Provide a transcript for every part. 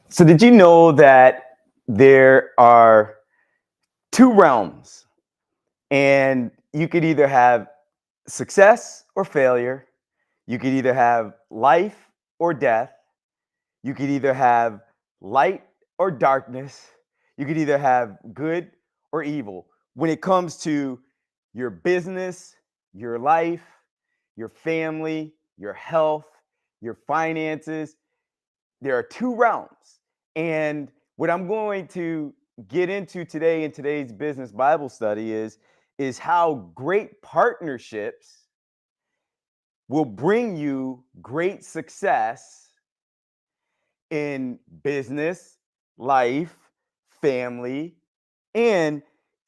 So, did you know that there are two realms, and you could either have success or failure? You could either have life or death. You could either have light or darkness. You could either have good or evil. When it comes to your business, your life, your family, your health, your finances, there are two realms. And what I'm going to get into today in today's business Bible study is how great partnerships will bring you great success in business, life, family, and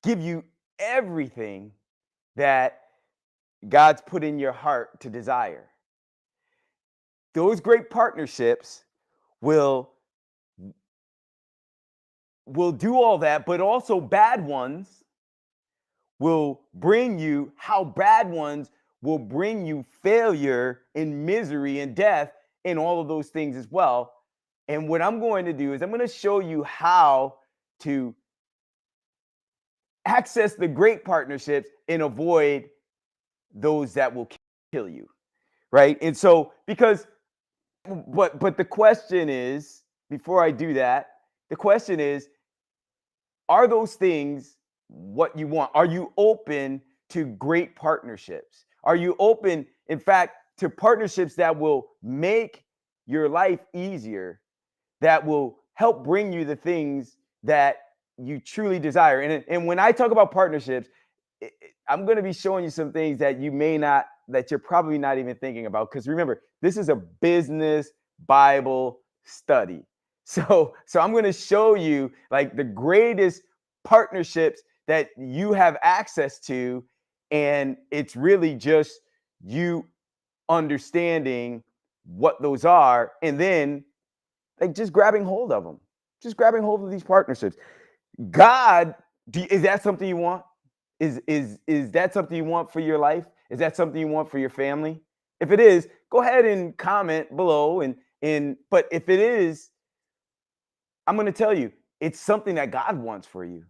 give you everything that God's put in your heart to desire. Those great partnerships will will do all that, but also bad ones will bring you, how bad ones will bring you failure and misery and death and all of those things as well. And what I'm going to do is I'm going to show you how to access the great partnerships and avoid those that will kill you, right? And so because but the question is, before I do that, the question is, are those things what you want? Are you open to great partnerships? Are you open, in fact, to partnerships that will make your life easier, that will help bring you the things that you truly desire? And when I talk about partnerships, I'm going to be showing you some things that you may not, that you're probably not even thinking about. Because remember, this is a business Bible study. So I'm going to show you like the greatest partnerships that you have access to. And it's really just you understanding what those are and then like just grabbing hold of them, just grabbing hold of these partnerships. God, is that something you want? Is that something you want for your life? Is that something you want for your family? If it is, go ahead and comment below. And but if it is, I'm going to tell you, it's something that God wants for you.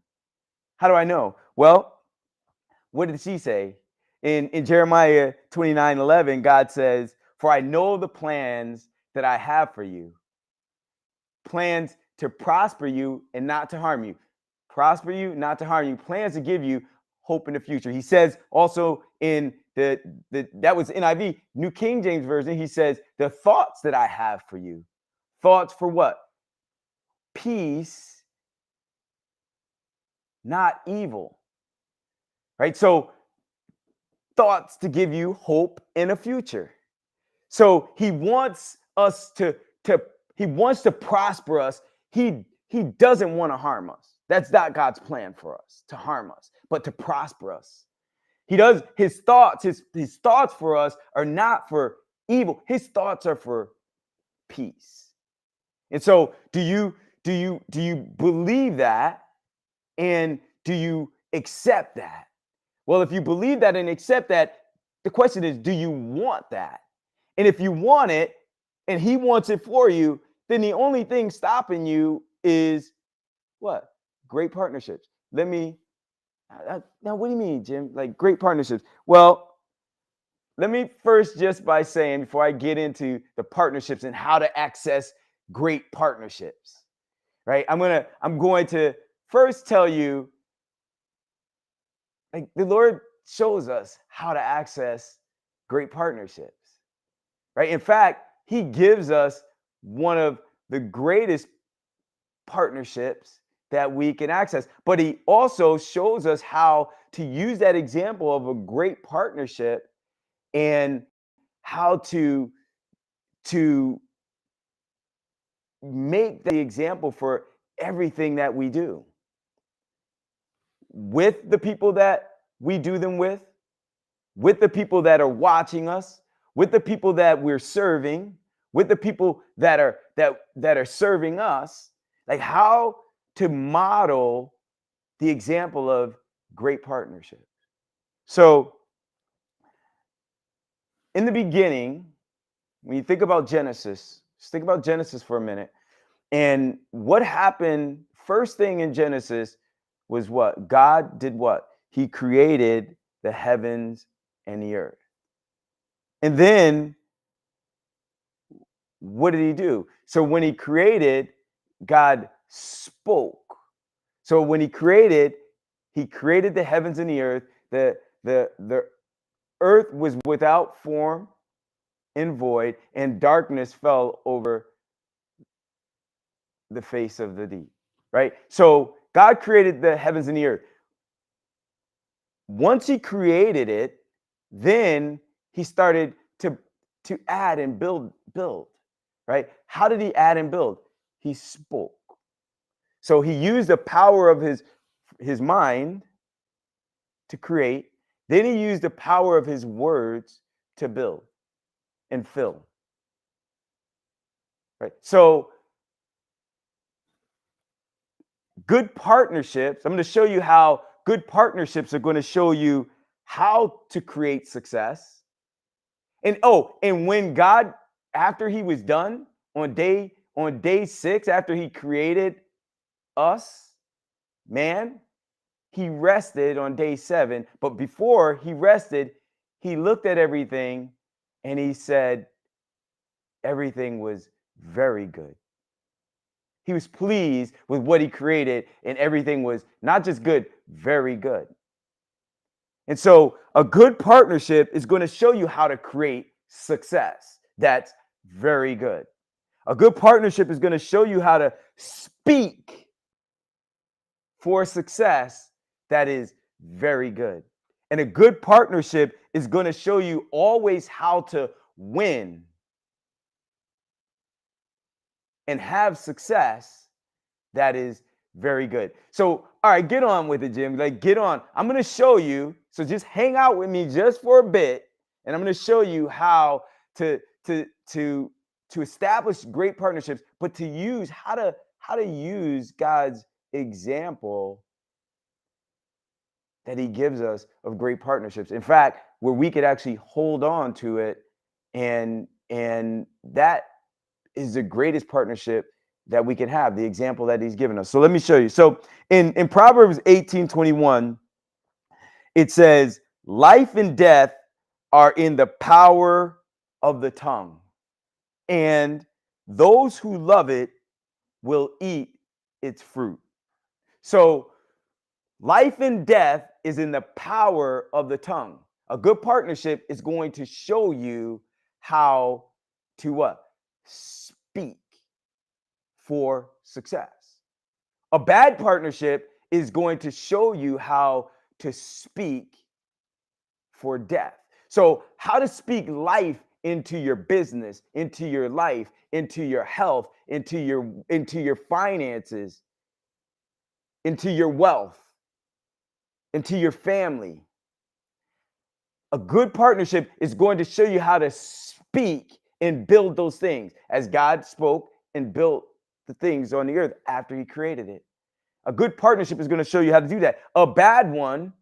How do I know? Well, what did she say? In Jeremiah 29:11, God says, "For I know the plans that I have for you, plans to prosper you and not to harm you." Prosper you, not to harm you, plans to give you hope in the future. He says also in the that was NIV, New King James Version, he says, "The thoughts that I have for you." Thoughts for what? Peace, not evil. Right? So thoughts to give you hope in a future. So he wants us to he wants to prosper us. He doesn't want to harm us. That's not God's plan for us, to harm us, but to prosper us. He does his thoughts for us are not for evil. His thoughts are for peace. And so do you believe that, and do you accept that? Well, if you believe that and accept that, the question is, do you want that? And if you want it and he wants it for you, then the only thing stopping you is what? Great partnerships. Let me now, what do you mean, Jim? Like great partnerships? Well, let me first just by saying, before I get into the partnerships and how to access great partnerships, right? I'm going to first tell you, like the Lord shows us how to access great partnerships, right? In fact, He gives us one of the greatest partnerships that we can access. But He also shows us how to use that example of a great partnership and how to make the example for everything that we do with the people that we do them with the people that are watching us, with the people that we're serving, with the people that are serving us, like how to model the example of great partnership. So, in the beginning, when you think about Genesis, just think about Genesis for a minute. And what happened first thing in Genesis was what? God did what? He created the heavens and the earth. And then what did he do? So when he created, God spoke. So when he created the heavens and the earth. The earth was without form and void, and darkness fell over the face of the deep. Right? So God created the heavens and the earth. Once he created it, then he started to add and build. Right? How did he add and build? He spoke. So he used the power of his mind to create. Then he used the power of his words to build and fill. Right? So good partnerships, I'm going to show you how good partnerships are going to show you how to create success. And when God, after he was done on day 6, after he created us, man, he rested on day 7. But before he rested, he looked at everything and he said everything was very good. He was pleased with what he created, and everything was not just good, very good. And so a good partnership is going to show you how to create success. That's very good. A good partnership is going to show you how to speak for success. That is very good. And a good partnership is going to show you always how to win and have success. That is very good. So, all right, get on with it, Jim. Like, get on. I'm going to show you. So just hang out with me just for a bit, and I'm going to show you how to establish great partnerships, but to use how to use God's example that he gives us of great partnerships. In fact, where we could actually hold on to it, and that is the greatest partnership that we can have, the example that he's given us. So let me show you. So in Proverbs 18:21, it says, life and death are in the power of the tongue, and those who love it will eat its fruit. So life and death is in the power of the tongue. A good partnership is going to show you how to what? Speak for success. A bad partnership is going to show you how to speak for death. So, how to speak life into your business, into your life, into your health, into your finances, into your wealth, into your family. A good partnership is going to show you how to speak and build those things as God spoke and built the things on the earth after he created it. A good partnership is going to show you how to do that. A bad one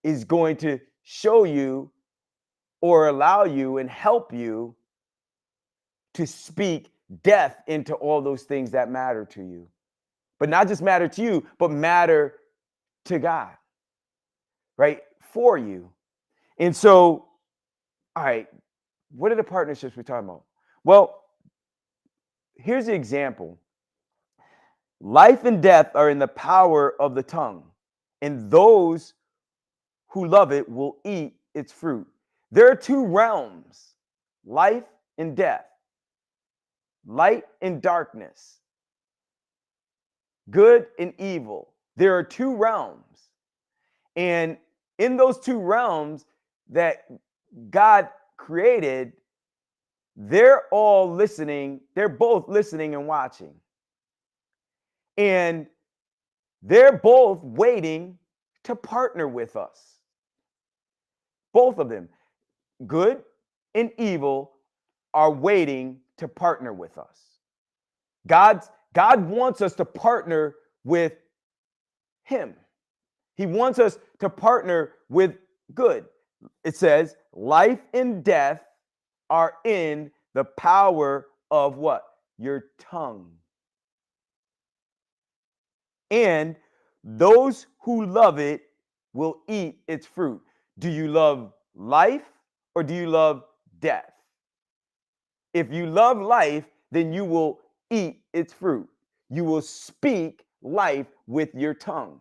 is going to show you or allow you and help you to speak death into all those things that matter to you. But not just matter to you, but matter to God, right? For you. And so, all right, what are the partnerships we're talking about? Well, here's the example. Life and death are in the power of the tongue, and those who love it will eat its fruit. There are two realms, life and death, light and darkness, good and evil. There are two realms. And in those two realms that God created, they're all listening. They're both listening and watching. And they're both waiting to partner with us. Both of them, good and evil, are waiting to partner with us. God wants us to partner with him. He wants us to partner with good. It says, life and death are in the power of what? Your tongue. and those who love it will eat its fruit. Do you love life or do you love death? If you love life, then you will eat its fruit. You will speak life with your tongue.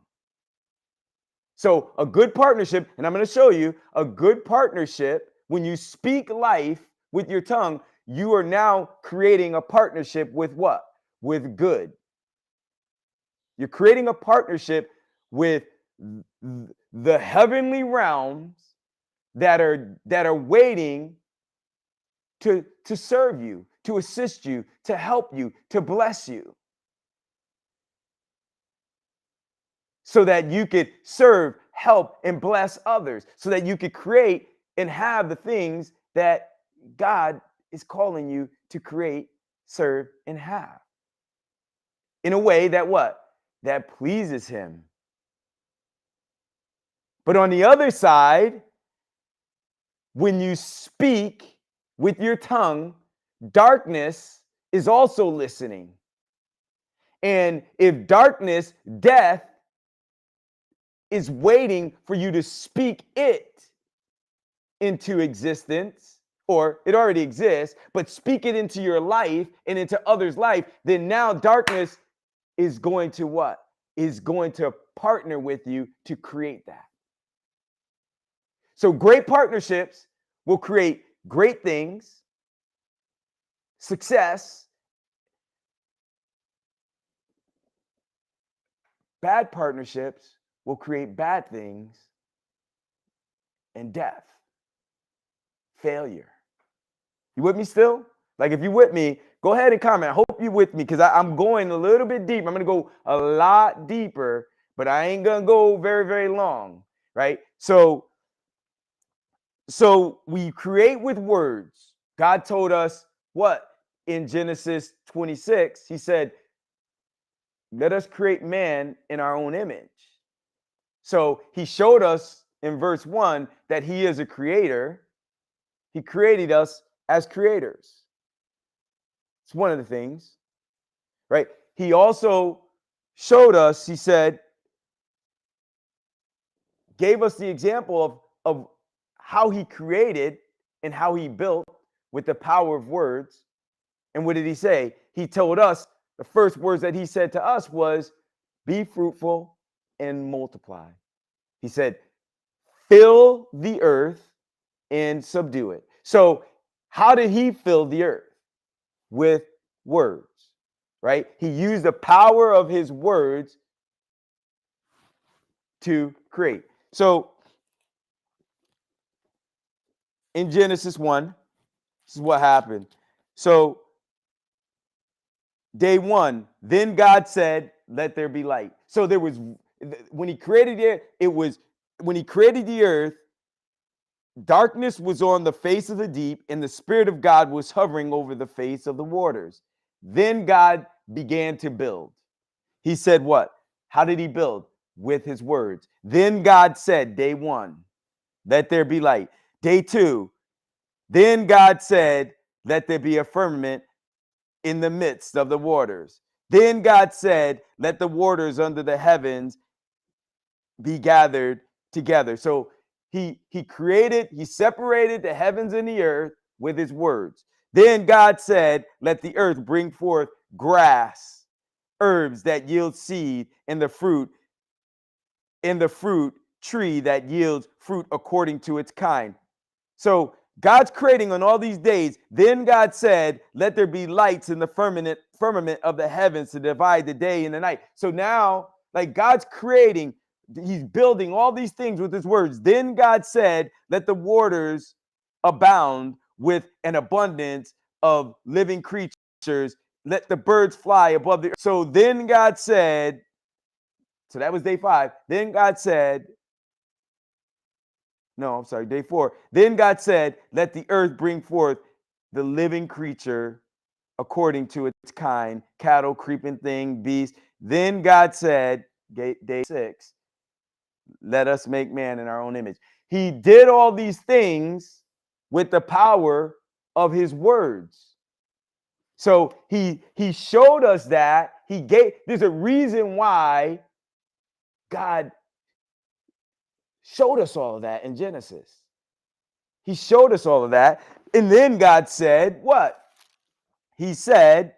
So, a good partnership, and I'm going to show you a good partnership, when you speak life with your tongue, you are now creating a partnership with what? With good. You're creating a partnership with the heavenly realms that are waiting to serve you, to assist you, to help you, to bless you, so that you could serve, help, and bless others, so that you could create and have the things that God is calling you to create, serve, and have in a way that what? That pleases him. But on the other side, when you speak with your tongue, darkness is also listening. And if darkness, death, is waiting for you to speak it into existence, or it already exists, but speak it into your life and into others' life, then now darkness is going to what? Is going to partner with you to create that. So great partnerships will create great things, success. Bad partnerships will create bad things and death, failure. You with me still? Like, if you with me, go ahead and comment. I hope you with me, because I'm going a little bit deep. I'm going to go a lot deeper, but I ain't going to go very, very long, right? So we create with words. God told us what? In Genesis 26, he said, let us create man in our own image. So he showed us in verse 1 that he is a creator. He created us as creators. It's one of the things, right? He also showed us, he said, gave us the example of how he created and how he built with the power of words. And what did he say? He told us, the first words that he said to us was, be fruitful and multiply. He said, fill the earth and subdue it. So how did he fill the earth? With words, right? He used the power of his words to create. So in Genesis 1, this is what happened. So day 1, then God said, let there be light. So there was, when he created the earth, darkness was on the face of the deep, and the Spirit of God was hovering over the face of the waters. Then God began to build. He said what? How did he build? With his words. Then God said, day 1, let there be light. Day 2, then God said, let there be a firmament in the midst of the waters. Then God said, let the waters under the heavens be gathered together. So he separated the heavens and the earth with his words. Then God said, let the earth bring forth grass, herbs that yield seed, and the fruit tree that yields fruit according to its kind. So God's creating on all these days. Then God said, let there be lights in the firmament of the heavens to divide the day and the night. So now, like, God's creating, he's building all these things with his words. Then God said, let the waters abound with an abundance of living creatures. Let the birds fly above the earth. So then God said, so that was day 5. Then God said, no, I'm sorry, day 4. Then God said, let the earth bring forth the living creature according to its kind, cattle, creeping thing, beast. Then God said, day 6, let us make man in our own image. He did all these things with the power of his words. So he showed us that. there's a reason why God showed us all of that in Genesis. He showed us all of that. And then God said, what? He said,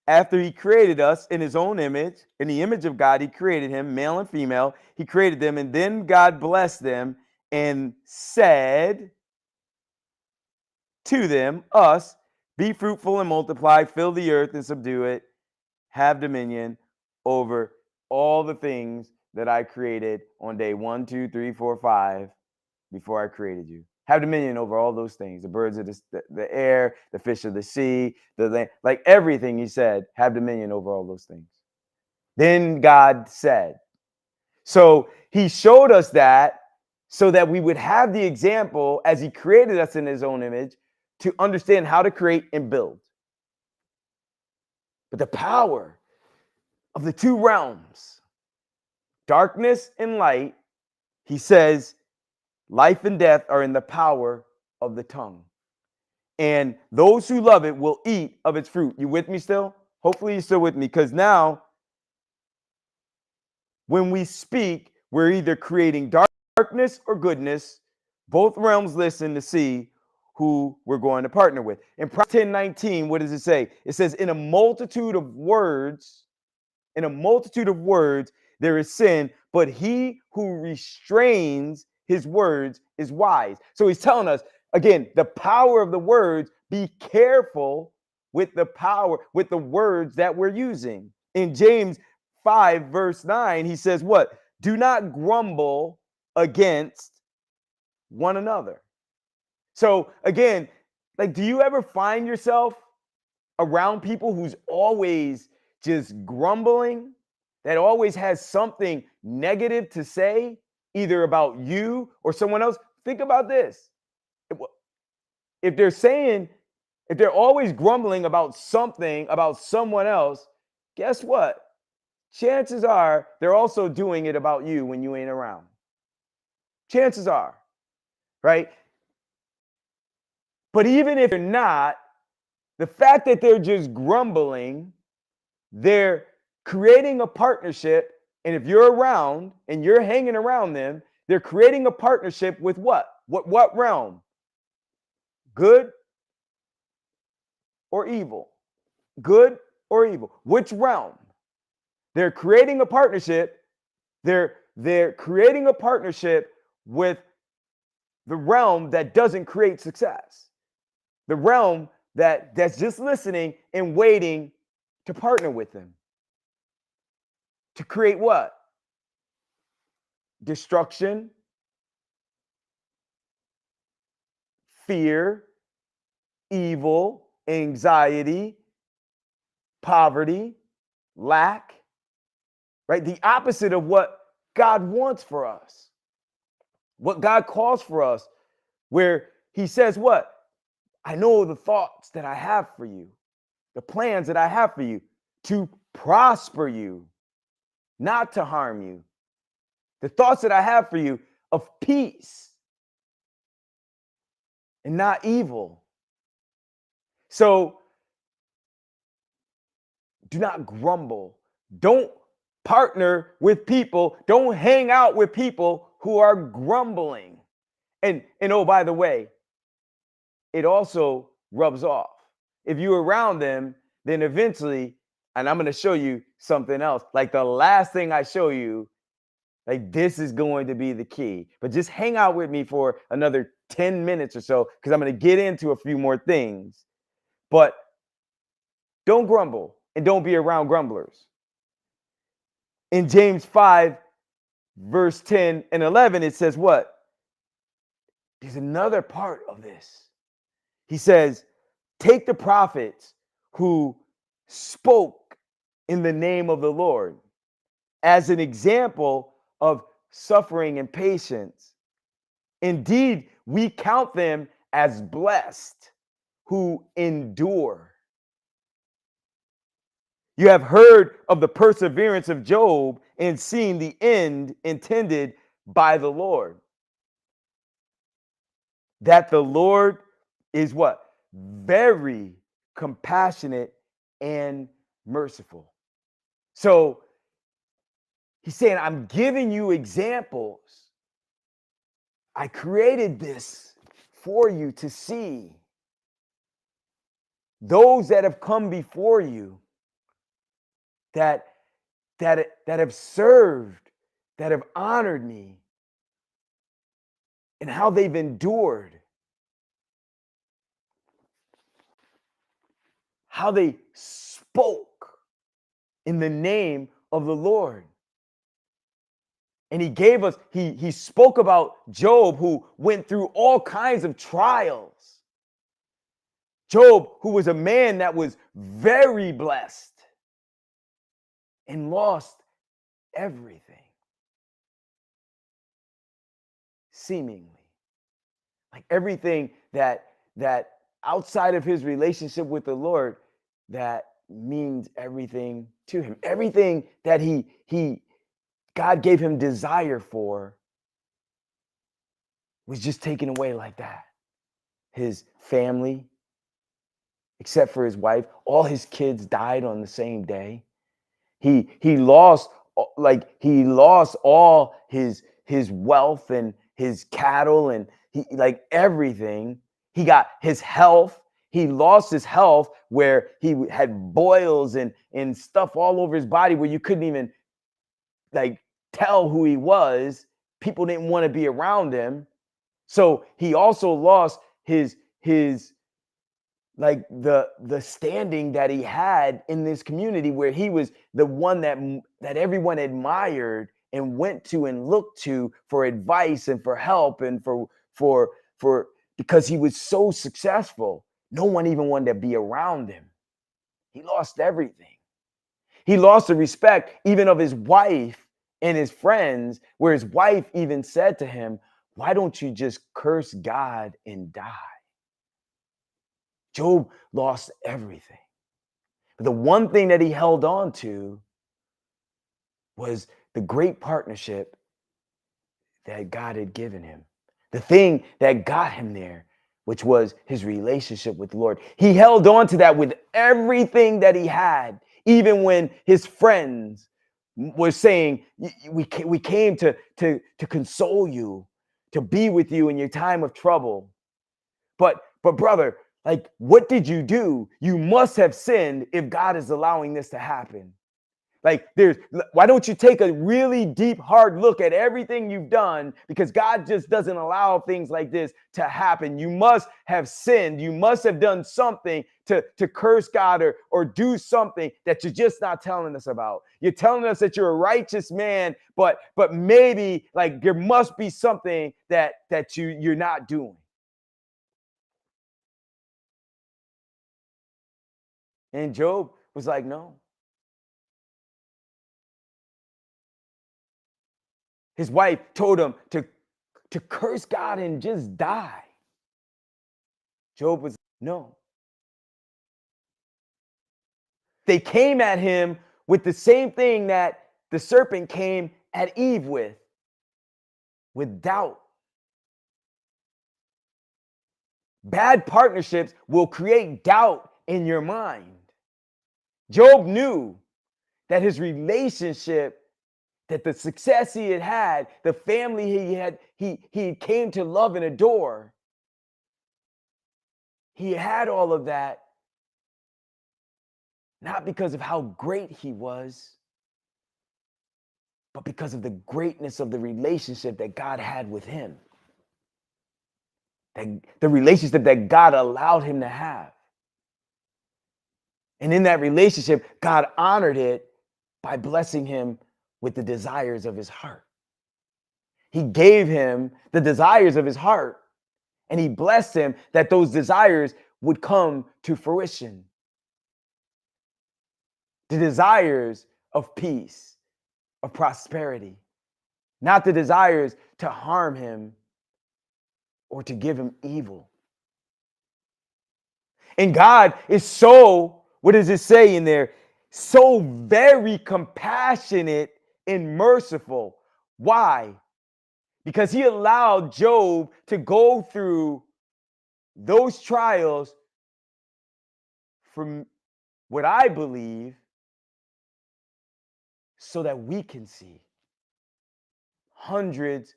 after he created us in his own image, in the image of God, he created him, male and female. He created them, and then God blessed them and said to them, us, be fruitful and multiply, fill the earth and subdue it, have dominion over all the things that I created on day 1, 2, 3, 4, 5 before I created you. Have dominion over all those things, the birds of the air, the fish of the sea, the land, like everything. He said, have dominion over all those things. Then God said. So he showed us that so that we would have the example as he created us in his own image to understand how to create and build. But the power of the two realms, darkness and light, he says, life and death are in the power of the tongue. And those who love it will eat of its fruit. You with me still? Hopefully you're still with me, because now when we speak, we're either creating darkness or goodness. Both realms listen to see who we're going to partner with. In Proverbs 10:19, what does it say? It says, in a multitude of words, there is sin, but he who restrains his words is wise. So he's telling us, again, the power of the words. Be careful with the words that we're using. In James 5, verse 9, he says, what? Do not grumble against one another. So again, like, do you ever find yourself around people who's always just grumbling, that always has something negative to say, either about you or someone else? Think about this. If they're always grumbling about something, about someone else, guess what? Chances are they're also doing it about you when you ain't around. Chances are, right? But even if they're not, the fact that they're just grumbling, they're creating a partnership. And if you're around and you're hanging around them, they're creating a partnership with what? What realm? Good or evil? Good or evil? Which realm? They're creating a partnership. They're creating a partnership with the realm that doesn't create success. The realm that's just listening and waiting to partner with them. To create what? Destruction, fear, evil, anxiety, poverty, lack, right? The opposite of what God wants for us. What God calls for us, where he says what? I know the thoughts that I have for you, the plans that I have for you, to prosper you, not to harm you. The thoughts that I have for you of peace and not evil. So do not grumble. Don't partner with people. Don't hang out with people who are grumbling. And oh, by the way, it also rubs off. If you're around them, then eventually, and I'm going to show you something else. Like the last thing I show you, like this is going to be the key. But just hang out with me for another 10 minutes or so, because I'm going to get into a few more things. But don't grumble and don't be around grumblers. In James 5, verse 10 and 11, it says what? There's another part of this. He says, take the prophets who spoke in the name of the Lord as an example of suffering and patience. Indeed, we count them as blessed who endure. You have heard of the perseverance of Job and seen the end intended by the Lord. That the Lord is what? very compassionate and merciful. So he's saying, I'm giving you examples. I created this for you to see. Those that have come before you, that have served, that have honored me, and how they've endured, how they spoke in the name of the Lord. And he gave us, he spoke about Job, who went through all kinds of trials. Job, who was a man that was very blessed and lost everything, seemingly. Like everything that outside of his relationship with the Lord, that means everything to him. Everything that God gave him desire for was just taken away like that. His family, except for his wife, all his kids died on the same day. He lost all his wealth and his cattle and like everything. He got his health. He lost his health, where he had boils and stuff all over his body where you couldn't even like tell who he was. People didn't want to be around him. So he also lost his like the standing that he had in this community, where he was the one that everyone admired and went to and looked to for advice and for help and for because he was so successful. No one even wanted to be around him. He lost everything. He lost the respect even of his wife and his friends, where his wife even said to him, "Why don't you just curse God and die?" Job lost everything. But the one thing that he held on to was the great partnership that God had given him. The thing that got him there, which was his relationship with the Lord. He held on to that with everything that he had, even when his friends were saying, we came to console you, to be with you in your time of trouble. But brother, like, what did you do? You must have sinned if God is allowing this to happen. Like, why don't you take a really deep, hard look at everything you've done? Because God just doesn't allow things like this to happen. You must have sinned. You must have done something to curse God or do something that you're just not telling us about. You're telling us that you're a righteous man, but maybe like there must be something that you're not doing. And Job was like, no. His wife told him to curse God and just die. Job was, no. They came at him with the same thing that the serpent came at Eve with doubt. Bad partnerships will create doubt in your mind. Job knew that his relationship, that the success he had, the family he came to love and adore, he had all of that, not because of how great he was, but because of the greatness of the relationship that God had with him. The relationship that God allowed him to have. And in that relationship, God honored it by blessing him with the desires of his heart. He gave him the desires of his heart, and he blessed him that those desires would come to fruition. The desires of peace, of prosperity, not the desires to harm him or to give him evil. And God is so, what does it say in there? So very compassionate and merciful. Why? Because he allowed Job to go through those trials from what I believe, so that we can see hundreds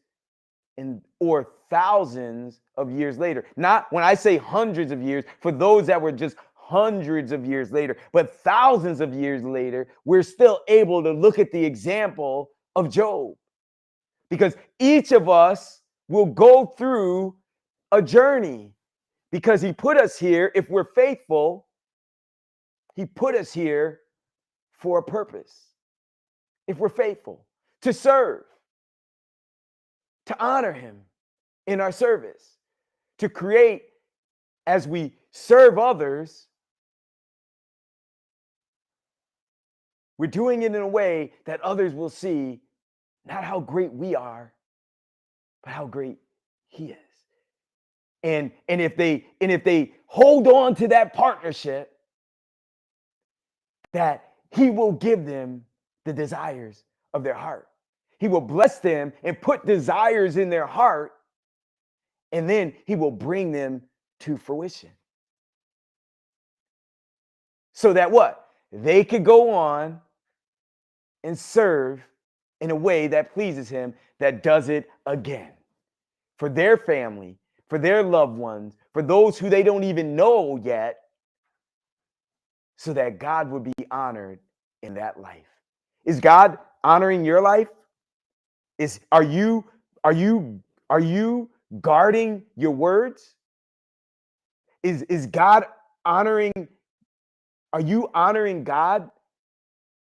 or thousands of years later. Not when I say hundreds of years, for those that were just hundreds of years later, but thousands of years later, we're still able to look at the example of Job. Because each of us will go through a journey, because he put us here. If we're faithful, he put us here for a purpose. If we're faithful, to serve, to honor him in our service, to create, as we serve others, we're doing it in a way that others will see not how great we are, but how great he is. And if they hold on to that partnership, that he will give them the desires of their heart. He will bless them and put desires in their heart, and then he will bring them to fruition. So that what? They could go on and serve in a way that pleases him, that does it again for their family, for their loved ones, for those who they don't even know yet, so that God would be honored in that life. Is God honoring your life? Are you guarding your words? Is God honoring? Are you honoring God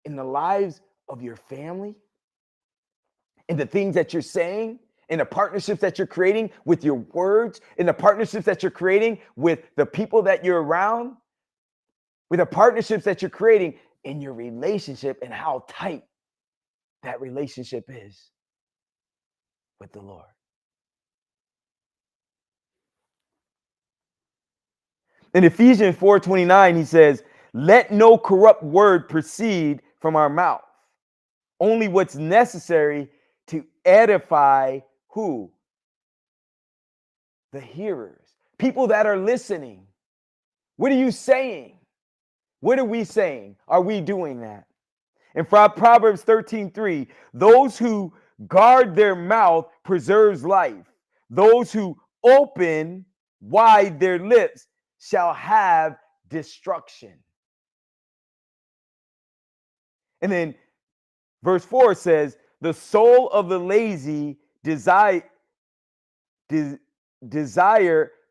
in the lives of your family, in the things that you're saying, in the partnerships that you're creating with your words, in the partnerships that you're creating with the people that you're around, with the partnerships that you're creating in your relationship, and how tight that relationship is with the Lord? In Ephesians 4:29, he says, "Let no corrupt word proceed from our mouth, only what's necessary to edify" who? The hearers, people that are listening. What are you saying? What are we saying? Are we doing that? And from Proverbs 13:3, those who guard their mouth preserves life. Those who open wide their lips shall have destruction. And then verse 4 says, the soul of the lazy desire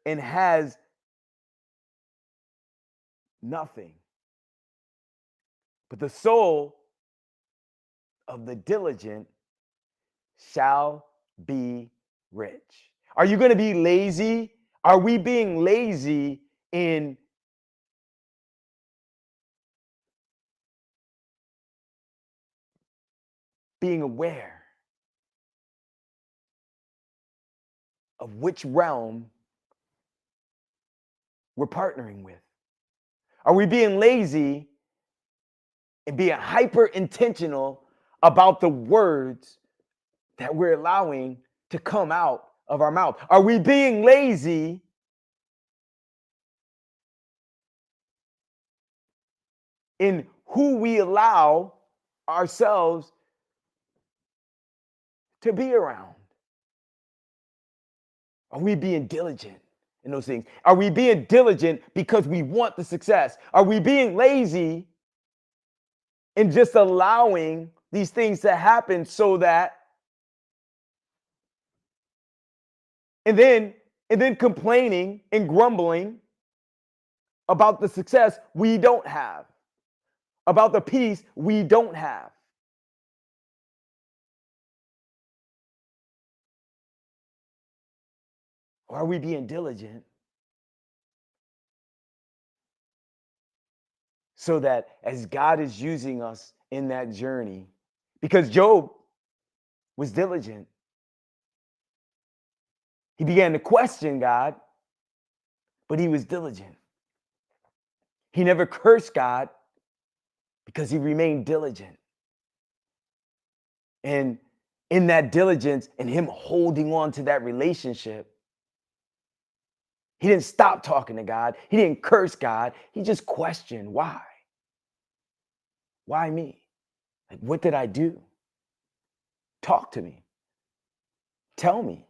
and has nothing, but the soul of the diligent shall be rich. Are you going to be lazy? Are we being lazy in being aware of which realm we're partnering with? Are we being lazy and being hyper intentional about the words that we're allowing to come out of our mouth? Are we being lazy in who we allow ourselves to be around? Are we being diligent in those things? Are we being diligent because we want the success? Are we being lazy in just allowing these things to happen so that, and then complaining and grumbling about the success we don't have, about the peace we don't have? Or are we being diligent so that as God is using us in that journey, because Job was diligent, he began to question God, but he was diligent. He never cursed God because he remained diligent. And in that diligence and him holding on to that relationship, He didn't stop talking to God. He didn't curse God. He just questioned why. Why me? Like, what did I do? Talk to me. Tell me.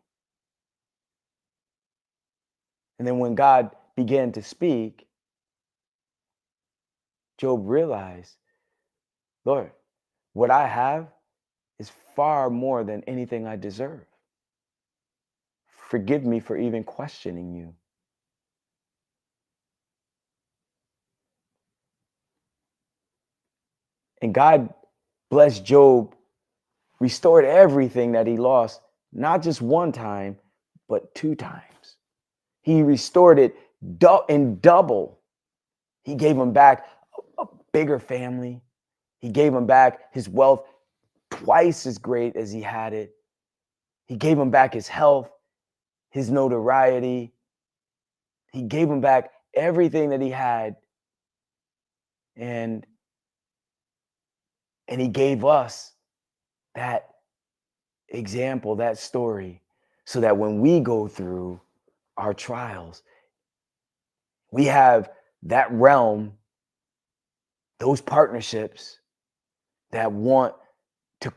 And then when God began to speak, Job realized, Lord, what I have is far more than anything I deserve. Forgive me for even questioning you. And God blessed Job, restored everything that he lost, not just one time, but 2 times. He restored it in double. He gave him back a bigger family. He gave him back his wealth twice as great as he had it. He gave him back his health, his notoriety. He gave him back everything that he had. And he gave us that example, that story, so that when we go through our trials, we have that realm, those partnerships that want to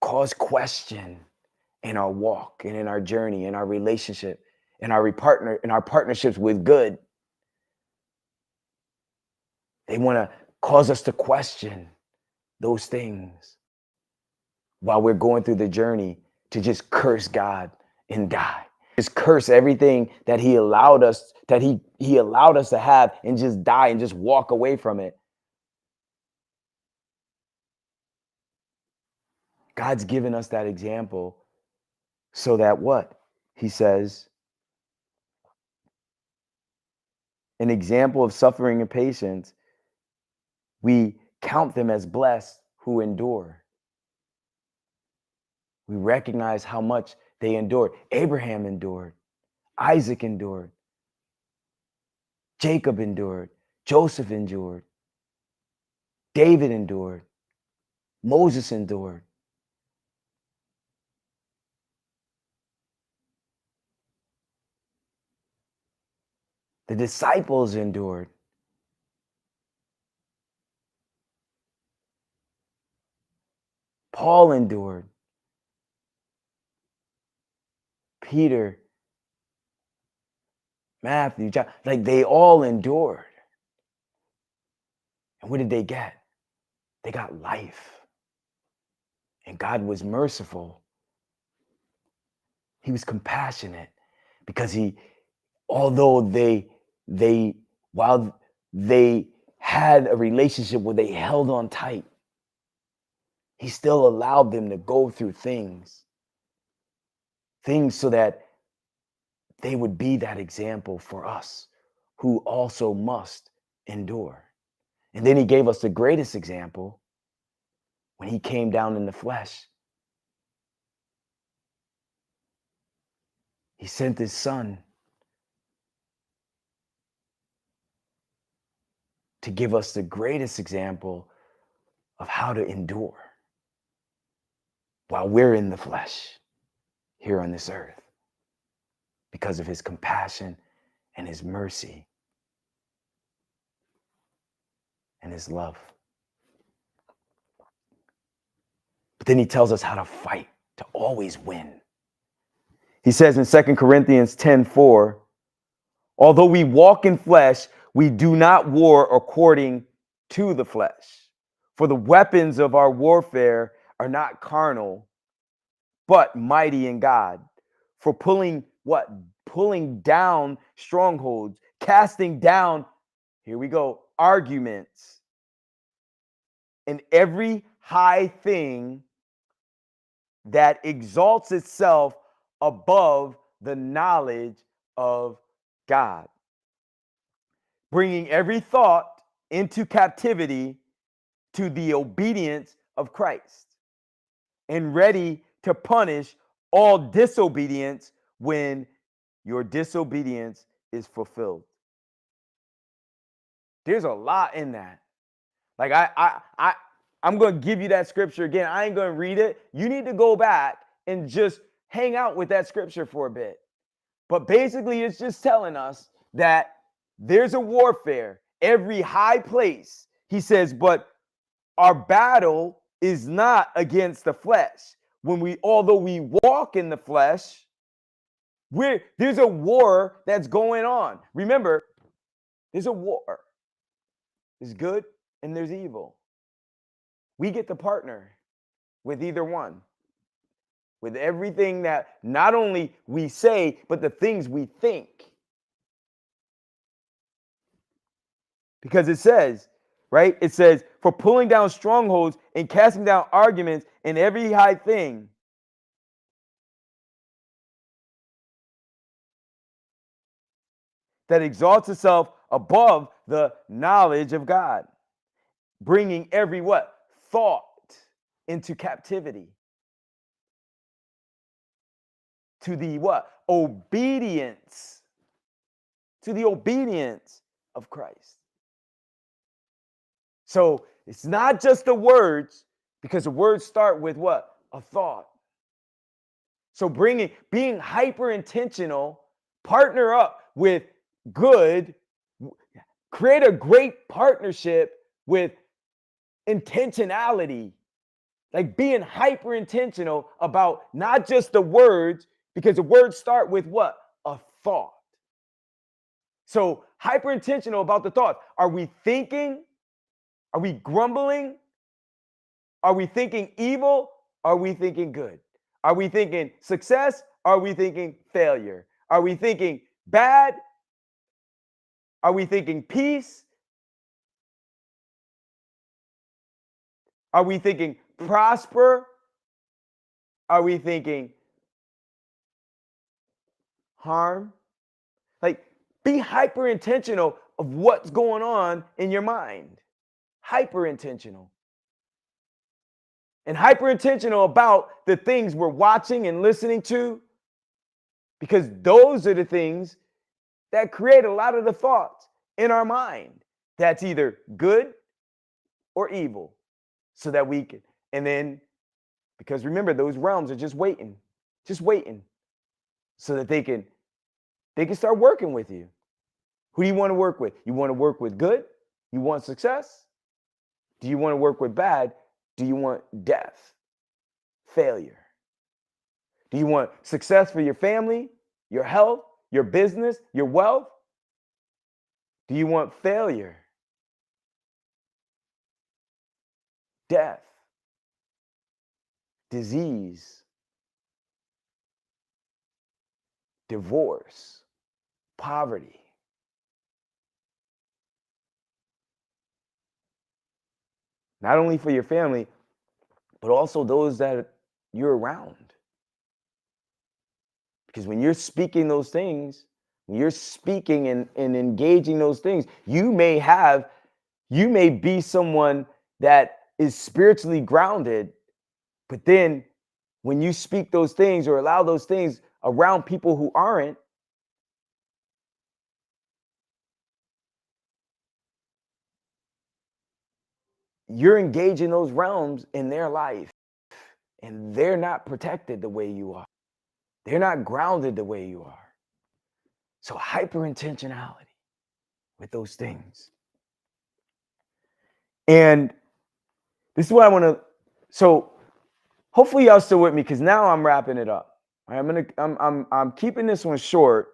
cause question in our walk and in our journey, in our relationship, in our partnerships with good. They want to cause us to question those things while we're going through the journey, to just curse God and die. Just curse everything that he allowed us, that he allowed us to have, and just die and just walk away from it. God's given us that example so that what? He says, an example of suffering and patience, we count them as blessed who endure. We recognize how much they endured. Abraham endured. Isaac endured. Jacob endured. Joseph endured. David endured. Moses endured. The disciples endured. Paul endured. Peter, Matthew, John, like they all endured. And what did they get? They got life. And God was merciful. He was compassionate, because although while they had a relationship where they held on tight, he still allowed them to go through things so that they would be that example for us who also must endure. And then he gave us the greatest example when he came down in the flesh. He sent his son to give us the greatest example of how to endure while we're in the flesh here on this earth, because of his compassion and his mercy and his love. But then he tells us how to fight to always win. He says in 2 Corinthians 10:4, although we walk in flesh, we do not war according to the flesh. For the weapons of our warfare are not carnal, but mighty in God. For pulling what? Pulling down strongholds, casting down, here we go, arguments, and every high thing that exalts itself above the knowledge of God, bringing every thought into captivity to the obedience of Christ, and ready to punish all disobedience when your disobedience is fulfilled. There's a lot in that. Like I'm going to give you that scripture again. I ain't going to read it. You need to go back and just hang out with that scripture for a bit. But basically, it's just telling us that there's a warfare. Every high place, he says, but our battle is not against the flesh. Although we walk in the flesh, there's a war that's going on. Remember, there's a war. There's good and there's evil. We get to partner with either one, with everything that not only we say, but the things we think. Because it says, right? It says, for pulling down strongholds and casting down arguments and every high thing that exalts itself above the knowledge of God, bringing every what? Thought into captivity to the what? Obedience. To the obedience of Christ. So it's not just the words, because the words start with what? A thought. So being hyper intentional, partner up with good, create a great partnership with intentionality. Like being hyper intentional about not just the words, because the words start with what? A thought. So hyper intentional about the thoughts. Are we thinking? Are we grumbling? Are we thinking evil? Are we thinking good? Are we thinking success? Are we thinking failure? Are we thinking bad? Are we thinking peace? Are we thinking prosper? Are we thinking harm? Like, be hyper intentional of what's going on in your mind. Hyper intentional. And hyper intentional about the things we're watching and listening to, because those are the things that create a lot of the thoughts in our mind that's either good or evil, so that we can, and then, because remember, those realms are just waiting, so that they can start working with you. Who do you want to work with? You want to work with good? You want success? Do you want to work with bad? Do you want death, failure? Do you want success for your family, your health, your business, your wealth? Do you want failure, death, disease, divorce, poverty? Not only for your family, but also those that you're around. Because when you're speaking those things, when you're speaking and engaging those things, you may be someone that is spiritually grounded, but then when you speak those things or allow those things around people who aren't, you're engaging those realms in their life, and they're not protected the way you are. They're not grounded the way you are. So hyper intentionality with those things. And this is what I want to, so hopefully y'all still with me, because now I'm wrapping it up. I'm keeping this one short,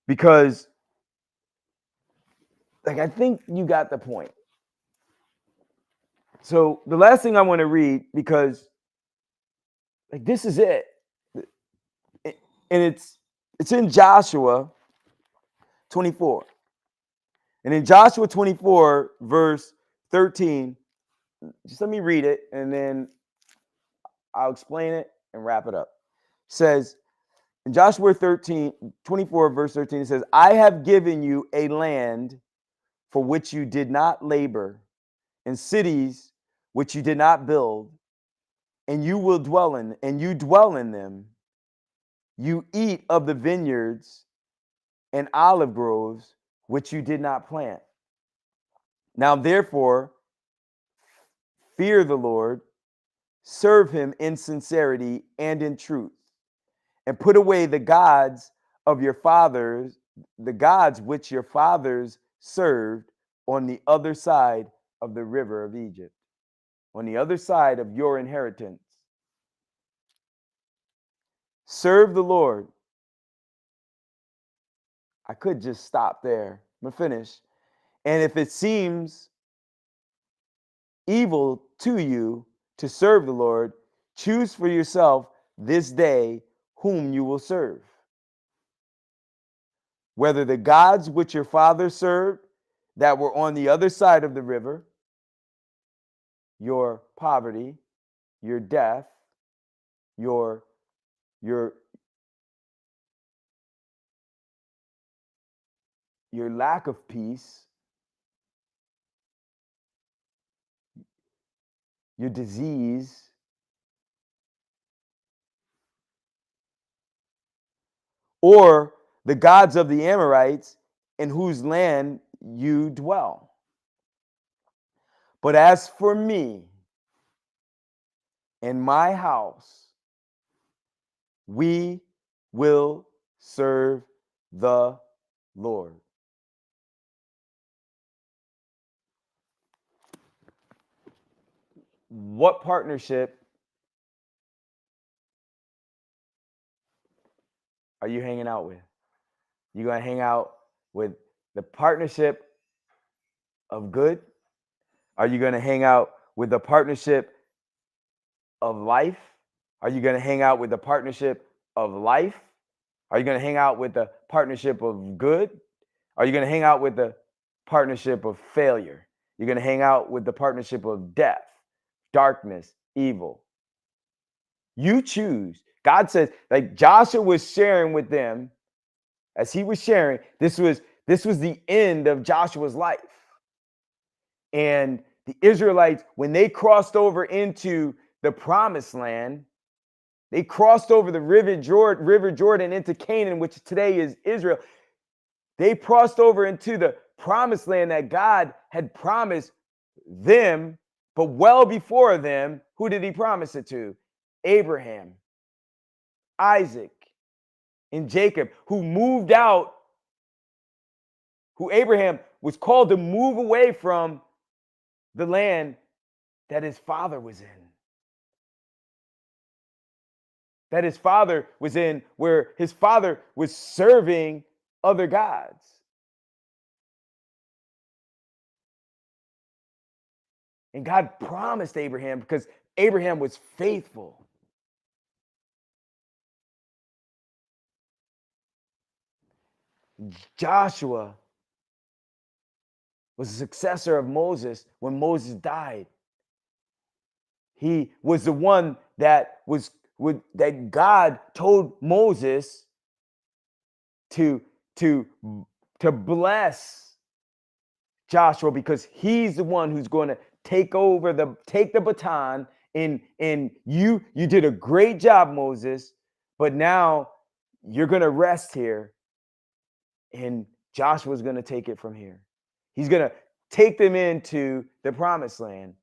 because like, I think you got the point. So the last thing I want to read, because like, this is it. And it's in Joshua 24. And in Joshua 24, verse 13, just let me read it and then I'll explain it and wrap it up. It says in Joshua 24, verse 13, it says, I have given you a land for which you did not labor, and cities which you did not build, and you dwell in them. You eat of the vineyards and olive groves which you did not plant. Now therefore, fear the Lord, serve him in sincerity and in truth, and put away the gods of your fathers, the gods which your fathers served on the other side of the river of Egypt, on the other side of your inheritance. Serve the Lord. I could just stop there. I'm going to finish. And if it seems evil to you to serve the Lord, choose for yourself this day whom you will serve. Whether the gods which your fathers served that were on the other side of the river, your poverty, your death, your lack of peace, your disease, or the gods of the Amorites in whose land you dwell. But as for me and my house, we will serve the Lord. What partnership are you hanging out with? You going to hang out with the partnership of good? Are you going to hang out with the partnership of life? Are you going to hang out with the partnership of life? Are you going to hang out with the partnership of good? Are you going to hang out with the partnership of failure? You're going to hang out with the partnership of death, darkness, evil. You choose. God says, like Joshua was sharing with them, as he was sharing, this was the end of Joshua's life. And the Israelites, when they crossed over into the promised land, they crossed over the River Jordan into Canaan, which today is Israel. They crossed over into the promised land that God had promised them, but well before them, who did he promise it to? Abraham, Isaac, and Jacob, who moved out, who Abraham was called to move away from the land that his father was in. That his father was in, where his father was serving other gods. And God promised Abraham because Abraham was faithful. Joshua was the successor of Moses when Moses died. He was the one that that God told Moses to bless Joshua, because he's the one who's going to take the baton. And you did a great job, Moses, but now you're going to rest here, and Joshua's going to take it from here. He's going to take them into the promised land.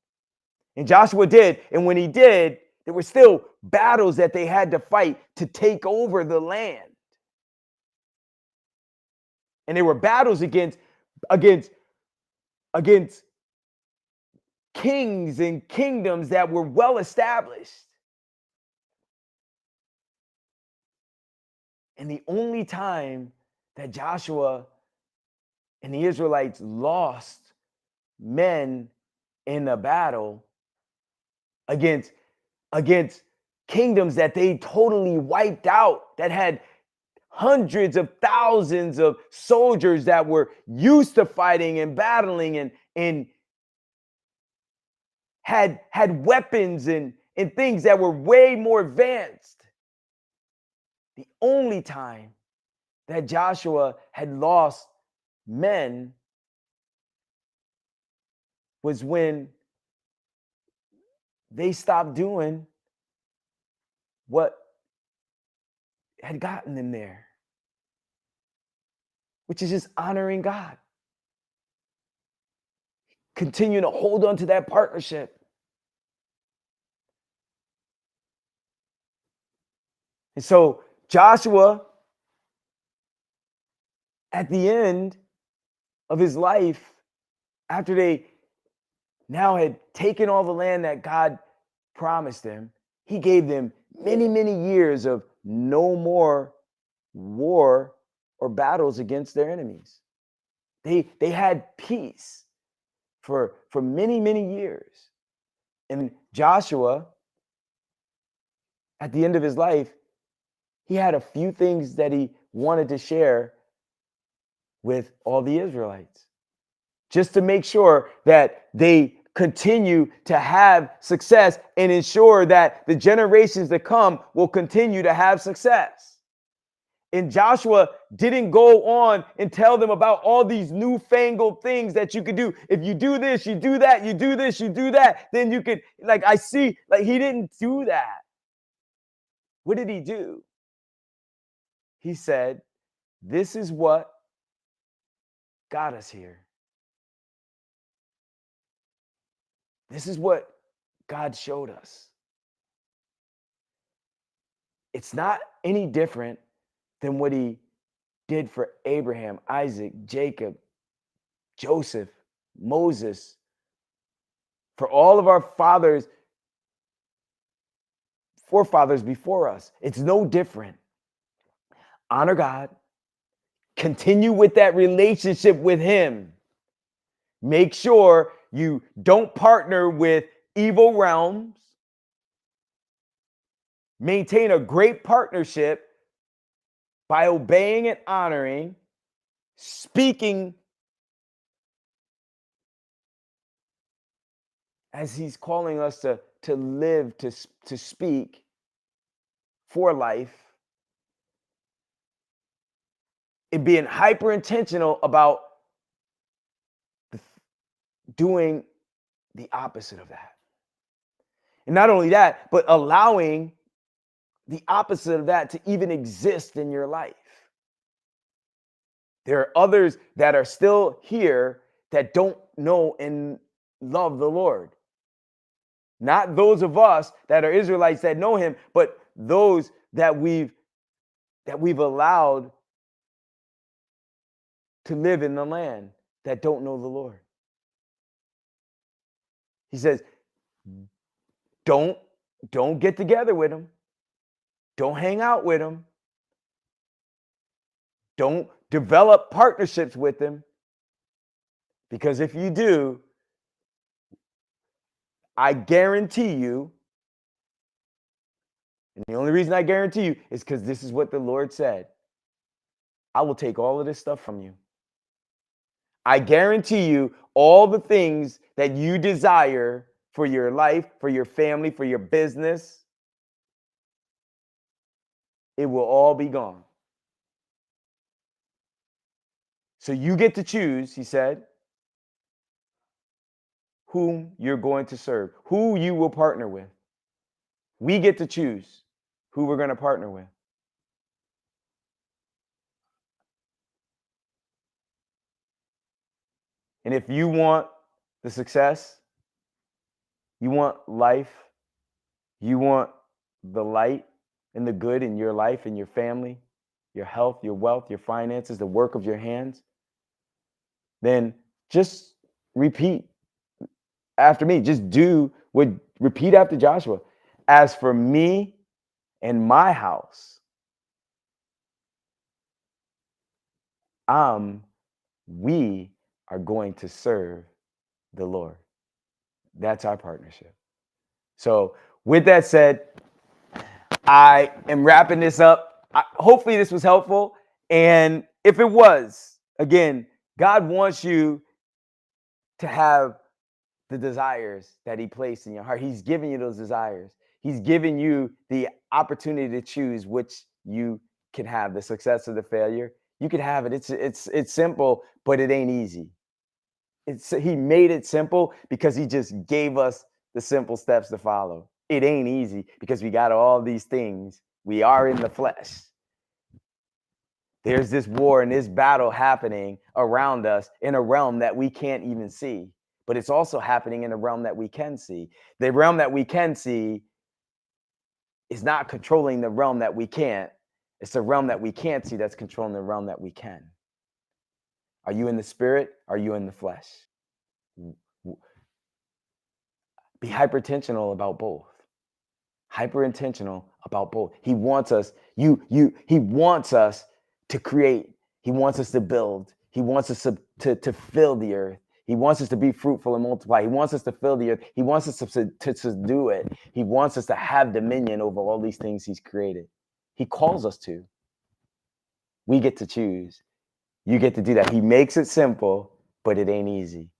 And Joshua did. And when he did, there were still battles that they had to fight to take over the land. And there were battles against kings and kingdoms that were well established. And the only time that Joshua and the Israelites lost men in a battle against kingdoms that they totally wiped out, that had hundreds of thousands of soldiers that were used to fighting and battling and had weapons and things that were way more advanced. The only time that Joshua had lost men was when they stopped doing what had gotten them there, which is just honoring God. Continue to hold on to that partnership. And so Joshua, at the end of his life, after they now had taken all the land that God promised them, he gave them many, many years of no more war or battles against their enemies. They had peace for many, many years. And Joshua, at the end of his life, he had a few things that he wanted to share with all the Israelites, just to make sure that they continue to have success and ensure that the generations to come will continue to have success. And Joshua didn't go on and tell them about all these newfangled things that you could do. If you do this, you do that, you do this, you do that, then you could, like, I see, like, he didn't do that. What did he do? He said, this is what got us here. This is what God showed us. It's not any different than what he did for Abraham, Isaac, Jacob, Joseph, Moses, for all of our forefathers before us. It's no different. Honor God. Continue with that relationship with him. Make sure you don't partner with evil realms. Maintain a great partnership by obeying and honoring, speaking as he's calling us to live, to speak for life, and being hyper intentional about doing the opposite of that. And not only that, but allowing the opposite of that to even exist in your life. There are others that are still here that don't know and love the Lord. Not those of us that are Israelites that know him, but those that we've allowed to live in the land that don't know the Lord. He says, don't get together with them. Don't hang out with them. Don't develop partnerships with them. Because if you do, I guarantee you, and the only reason I guarantee you is because this is what the Lord said. I will take all of this stuff from you. I guarantee you all the things that you desire for your life, for your family, for your business, it will all be gone. So you get to choose, he said, whom you're going to serve, who you will partner with. We get to choose who we're going to partner with. And if you want the success, you want life, you want the light and the good in your life and your family, your health, your wealth, your finances, the work of your hands, then just repeat after me. Just repeat after Joshua. As for me and my house, we are going to serve the Lord. That's our partnership. So with that said, I am wrapping this up. Hopefully this was helpful. And if it was, again, God wants you to have the desires that he placed in your heart. He's giving you those desires. He's giving you the opportunity to choose which you can have, the success or the failure. You can have it. It's simple, but it ain't easy. He made it simple because he just gave us the simple steps to follow. It ain't easy because we got all these things. We are in the flesh. There's this war and this battle happening around us in a realm that we can't even see. But it's also happening in a realm that we can see. The realm that we can see is not controlling the realm that we can't. It's the realm that we can't see that's controlling the realm that we can. Are you in the spirit? Are you in the flesh? Be hyper-intentional about both. Hyper-intentional about both. He wants us, he wants us to create. He wants us to build. He wants us to fill the earth. He wants us to be fruitful and multiply. He wants us to fill the earth. He wants us to subdue it. He wants us to have dominion over all these things he's created. He calls us to. We get to choose. You get to do that. He makes it simple, but it ain't easy.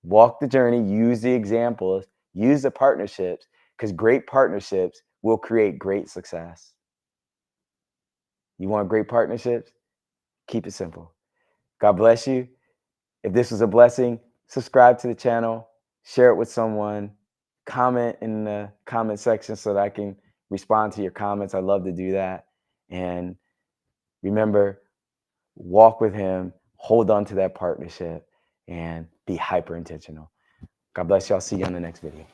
Walk the journey, use the examples, use the partnerships, because great partnerships will create great success. You want great partnerships? Keep it simple. God bless you. If this was a blessing, subscribe to the channel, share it with someone, comment in the comment section so that I can respond to your comments. I love to do that. And remember, walk with him, hold on to that partnership, and be hyper intentional. God bless you. I'll see you on the next video.